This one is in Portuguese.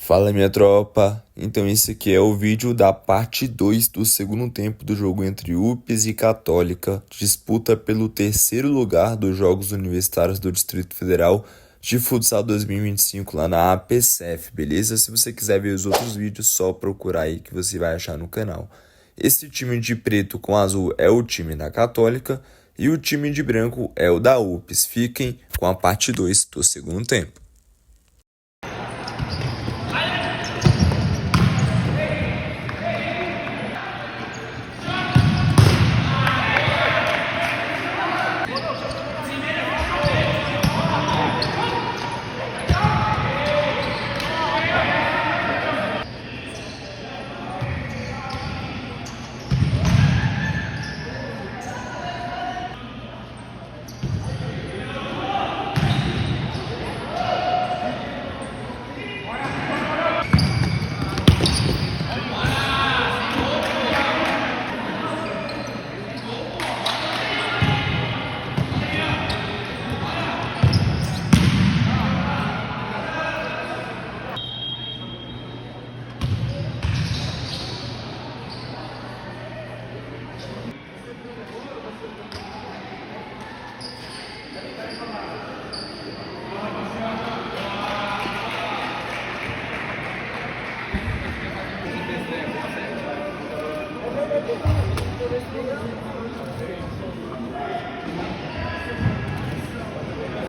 Fala, minha tropa, então esse aqui é o vídeo da parte 2 do segundo tempo do jogo entre UPS e Católica, disputa pelo terceiro lugar dos Jogos Universitários do Distrito Federal de Futsal 2025 lá na APCF, beleza? Se você quiser ver os outros vídeos, só procurar aí que você vai achar no canal. Esse time de preto com azul é o time da Católica e o time de branco é o da UPS. Fiquem com a parte 2 do segundo tempo.